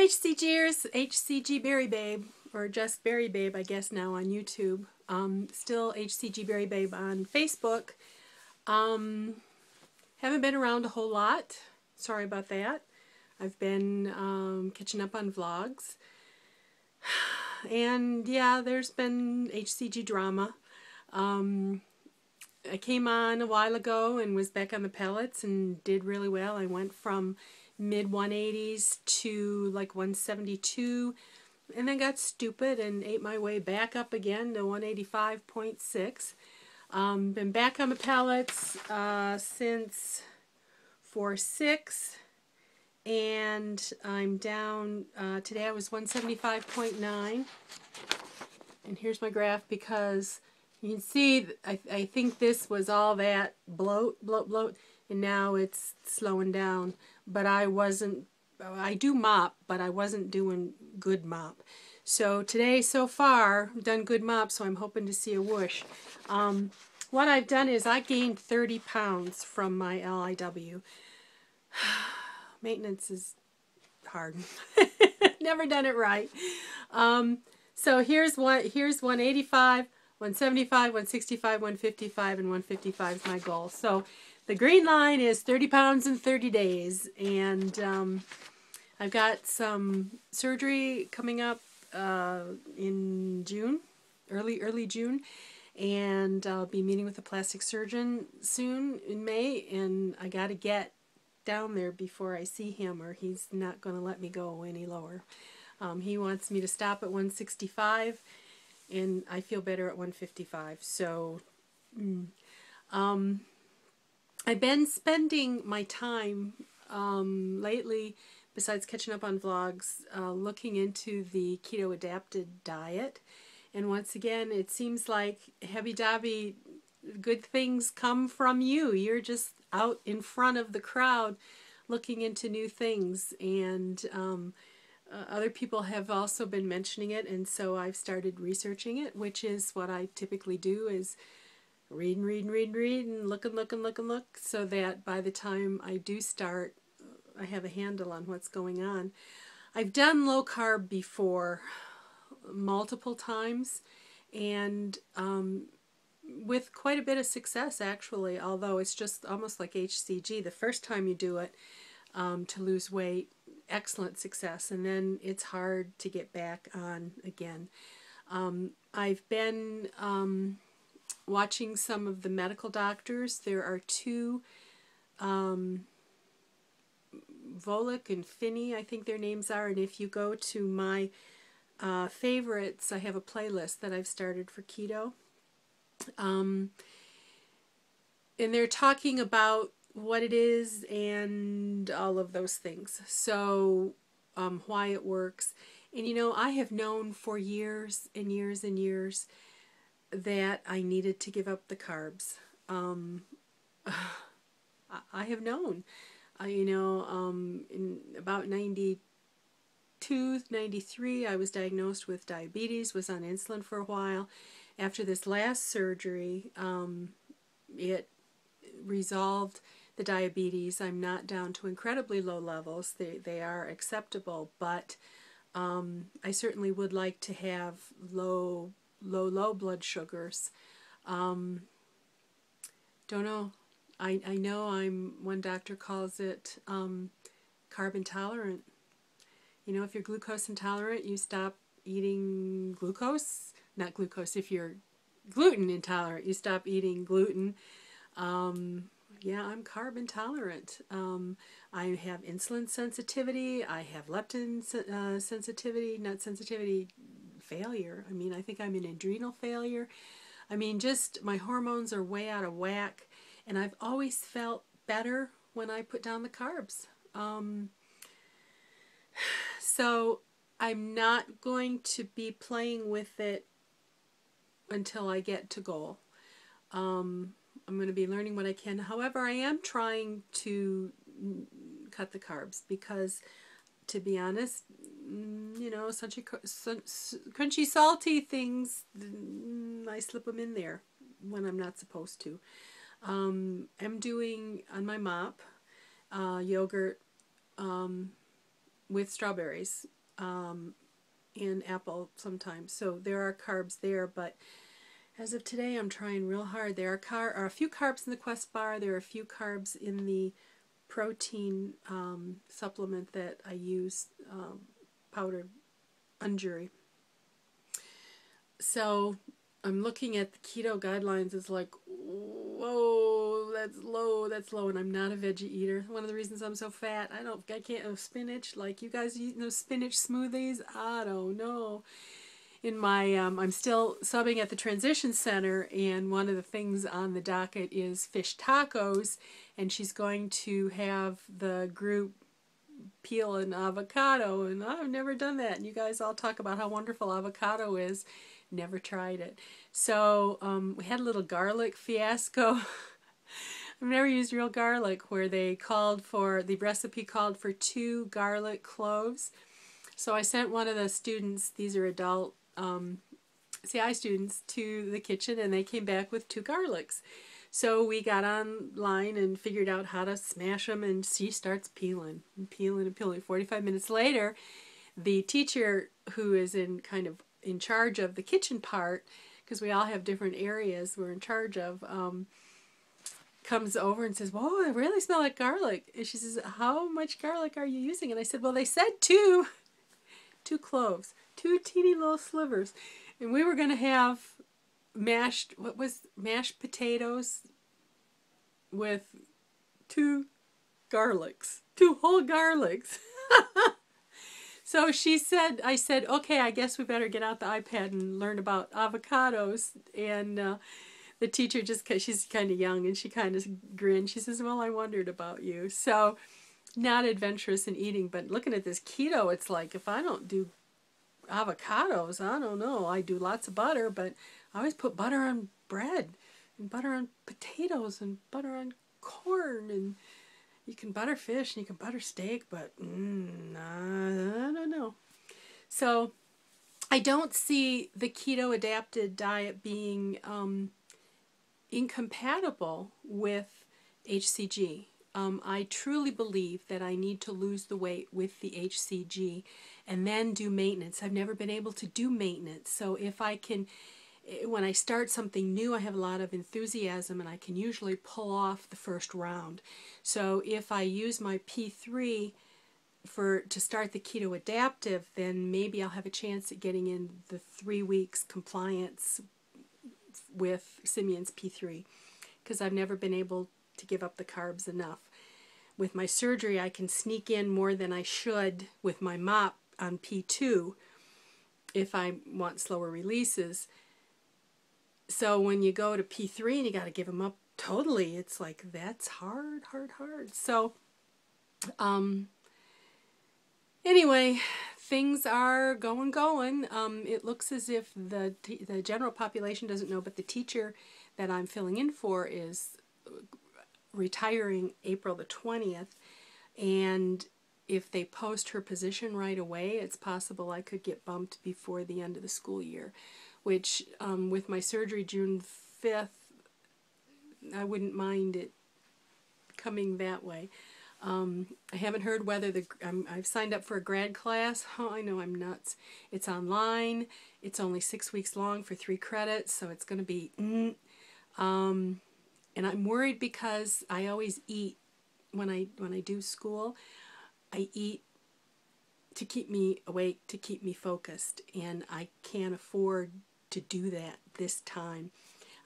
HCGers, HCG Berry Babe, or just Berry Babe, I guess now on YouTube. Still HCG Berry Babe on Facebook. Haven't been around a whole lot. Sorry about that. I've been catching up on vlogs. And yeah, there's been HCG drama. I came on a while ago and was back on the pellets and did really well. I went from mid 180s to like 172 and then got stupid and ate my way back up again to 185.6. Been back on the pellets since 4/6, and I'm down, today I was 175.9, and here's my graph because you can see, I think this was all that bloat, and now it's slowing down. But I do mop, but I wasn't doing good mop. So today, so far, I've done good mop, so I'm hoping to see a whoosh. What I've done is I gained 30 pounds from my LIW. Maintenance is hard. Never done it right. So here's 185. 175, 165, 155, and 155 is my goal. So the green line is 30 pounds in 30 days. And I've got some surgery coming up in June, early June. And I'll be meeting with a plastic surgeon soon in May. And I got to get down there before I see him, or he's not going to let me go any lower. He wants me to stop at 165. And I feel better at 155. So, I've been spending my time lately, besides catching up on vlogs, looking into the keto adapted diet. And once again, it seems like heavy-dobby good things come from you. You're just out in front of the crowd looking into new things. And other people have also been mentioning it, and so I've started researching it, which is what I typically do, is read and look, so that by the time I do start, I have a handle on what's going on. I've done low carb before, multiple times, and with quite a bit of success, actually, although it's just almost like HCG. The first time you do it to lose weight, excellent success, and then it's hard to get back on again. I've been watching some of the medical doctors. There are two, Volek and Finney, I think their names are, and if you go to my favorites, I have a playlist that I've started for keto. And they're talking about what it is and all of those things. So why it works. And you know, I have known for years and years and years that I needed to give up the carbs. I have known. In about 92, 93, I was diagnosed with diabetes, was on insulin for a while. After this last surgery, it resolved the diabetes. I'm not down to incredibly low levels. They are acceptable, but I certainly would like to have low blood sugars. Don't know. I know one doctor calls it carb intolerant. You know, if you're glucose intolerant, you stop eating glucose. Not glucose. If you're gluten intolerant, you stop eating gluten. Yeah, I'm carb intolerant. I have insulin sensitivity. I have leptin sensitivity, not sensitivity, failure. I mean, I think I'm in adrenal failure. I mean, just my hormones are way out of whack. And I've always felt better when I put down the carbs. So I'm not going to be playing with it until I get to goal. I'm going to be learning what I can. However, I am trying to cut the carbs because, to be honest, you know, crunchy, salty things, I slip them in there when I'm not supposed to. I'm doing, on my mop, yogurt with strawberries. and apple sometimes. So there are carbs there, but as of today, I'm trying real hard. There are a few carbs in the Quest bar. There are a few carbs in the protein supplement that I use, powdered unjury. So I'm looking at the keto guidelines. It's like, whoa, that's low, and I'm not a veggie eater. One of the reasons I'm so fat, I can't have spinach. Like you guys eating those spinach smoothies? I don't know. In my, I'm still subbing at the transition center, and one of the things on the docket is fish tacos, and she's going to have the group peel an avocado, and I've never done that. And you guys all talk about how wonderful avocado is. Never tried it. So we had a little garlic fiasco. I've never used real garlic, where the recipe called for 2 garlic cloves. So I sent one of the students, these are adult CI students, to the kitchen, and they came back with 2 garlics. So we got online and figured out how to smash them, and she starts peeling and peeling and peeling. 45 minutes later, the teacher, who is in charge of the kitchen part, because we all have different areas we're in charge of, comes over and says, "Whoa, I really smell like garlic." And she says, "How much garlic are you using?" And I said, "Well, they said 2 cloves, 2 teeny little slivers." And we were going to have mashed potatoes with 2 garlics, 2 whole garlics. So I said, "Okay, I guess we better get out the iPad and learn about avocados." And the teacher she's kind of young, and she kind of grinned. She says, "Well, I wondered about you." So not adventurous in eating, but looking at this keto, it's like, if I don't do avocados, I don't know. I do lots of butter, but I always put butter on bread and butter on potatoes and butter on corn, and you can butter fish and you can butter steak, but I don't know. So I don't see the keto adapted diet being incompatible with HCG. I truly believe that I need to lose the weight with the HCG and then do maintenance. I've never been able to do maintenance. So if I can, when I start something new, I have a lot of enthusiasm, and I can usually pull off the first round. So if I use my P3 to start the keto adaptive, then maybe I'll have a chance at getting in the 3 weeks compliance with Simeon's P3, because I've never been able to give up the carbs enough. With my surgery, I can sneak in more than I should with my MOP on P2 if I want slower releases. So when you go to P3 and you got to give them up totally, it's like, that's hard. So anyway, things are going. It looks as if the general population doesn't know, but the teacher that I'm filling in for is retiring April the 20th, and if they post her position right away, it's possible I could get bumped before the end of the school year, which with my surgery June 5th, I wouldn't mind it coming that way. I haven't heard whether I've signed up for a grad class. Oh, I know, I'm nuts. It's online. It's only 6 weeks long for 3 credits, so it's going to be and I'm worried because I always eat when I do school. I eat to keep me awake, to keep me focused, and I can't afford to do that this time.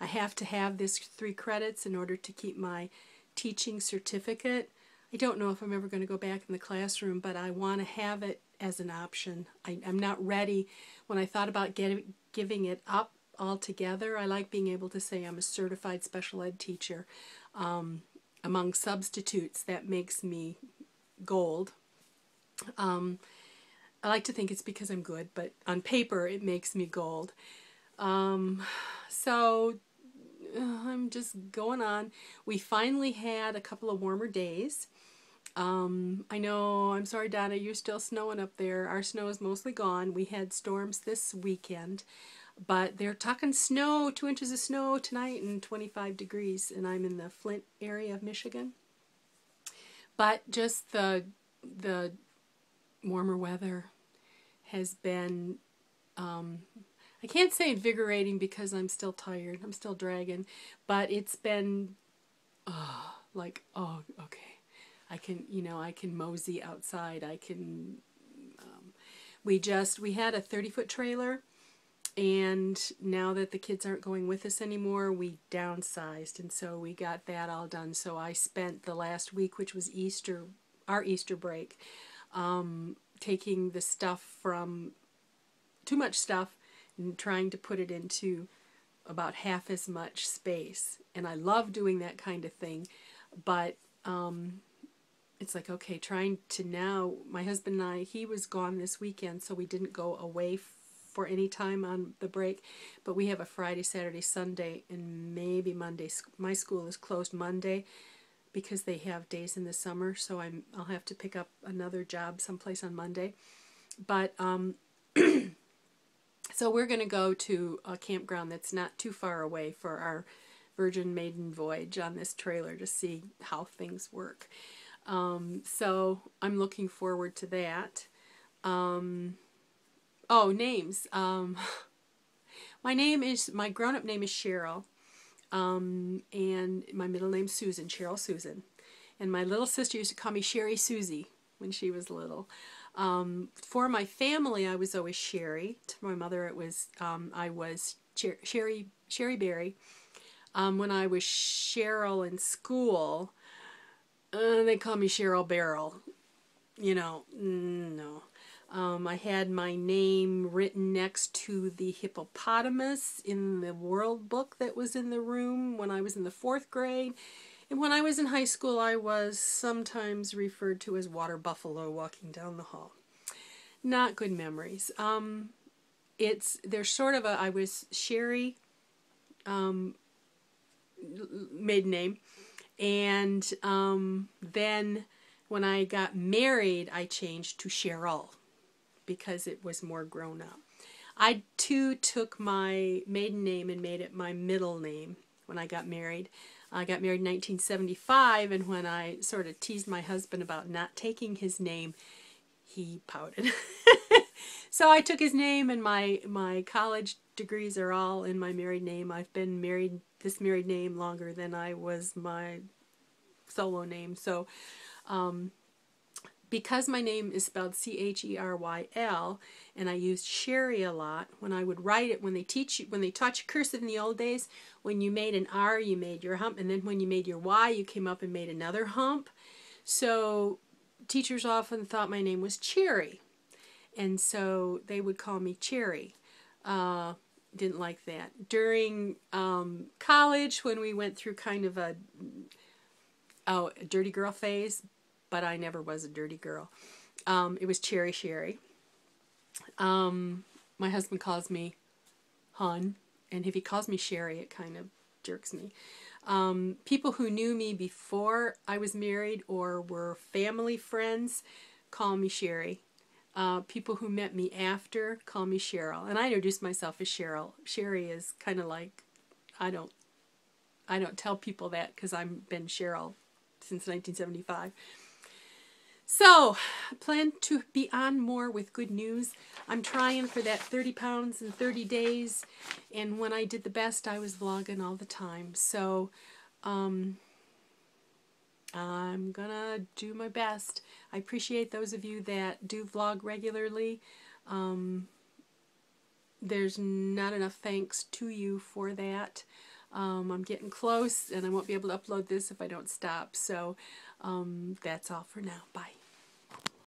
I have to have this 3 credits in order to keep my teaching certificate. I don't know if I'm ever going to go back in the classroom, but I want to have it as an option. I'm not ready. When I thought about giving it up altogether, I like being able to say I'm a certified special ed teacher. Among substitutes, that makes me gold. I like to think it's because I'm good, but on paper it makes me gold. So I'm just going on. We finally had a couple of warmer days. I know, I'm sorry, Donna, you're still snowing up there. Our snow is mostly gone. We had storms this weekend, but they're talking snow, 2 inches of snow tonight and 25 degrees, and I'm in the Flint area of Michigan. But just the warmer weather has been, I can't say invigorating because I'm still tired. I'm still dragging. But it's been like, oh, okay. I can, I can mosey outside. I can, we had a 30-foot trailer. And now that the kids aren't going with us anymore, we downsized. And so we got that all done. So I spent the last week, which was Easter, our Easter break, taking the stuff from too much stuff and trying to put it into about half as much space. And I love doing that kind of thing. But it's like, okay, trying to now, my husband and I, he was gone this weekend, so we didn't go away for any time on the break. But we have a Friday, Saturday, Sunday, and maybe Monday. My school is closed Monday because they have days in the summer, so I'll have to pick up another job someplace on Monday. But so we're going to go to a campground that's not too far away for our Virgin Maiden voyage on this trailer to see how things work. So I'm looking forward to that. Oh, names. My grown-up name is Cheryl, and my middle name's Susan, Cheryl Susan. And my little sister used to call me Sherry Susie when she was little. For my family, I was always Sherry. To my mother, I was Sherry Berry. When I was Cheryl in school, they called me Cheryl Barrel. No. I had my name written next to the hippopotamus in the world book that was in the room when I was in the 4th grade. And when I was in high school, I was sometimes referred to as Water Buffalo walking down the hall. Not good memories. There's sort of I was Sherry, maiden name. And then when I got married, I changed to Cheryl because it was more grown up. I too took my maiden name and made it my middle name when I got married. I got married in 1975, and when I sort of teased my husband about not taking his name, he pouted. So I took his name, and my college degrees are all in my married name. I've been this married name longer than I was my solo name. So because my name is spelled Cheryl, and I used Sherry a lot, when I would write it, when they taught you cursive in the old days, when you made an R, you made your hump, and then when you made your Y, you came up and made another hump. So teachers often thought my name was Cherry, and so they would call me Cherry. Didn't like that. During college, when we went through kind of a dirty girl phase, but I never was a dirty girl. It was Cherry Sherry. My husband calls me Hun, and if he calls me Sherry, it kind of jerks me. People who knew me before I was married or were family friends call me Sherry. People who met me after call me Cheryl, and I introduce myself as Cheryl. Sherry is kind of like, I don't tell people that because I've been Cheryl since 1975. So, I plan to be on more with good news. I'm trying for that 30 pounds in 30 days. And when I did the best, I was vlogging all the time. So, I'm going to do my best. I appreciate those of you that do vlog regularly. There's not enough thanks to you for that. I'm getting close, and I won't be able to upload this if I don't stop. So, that's all for now. Bye.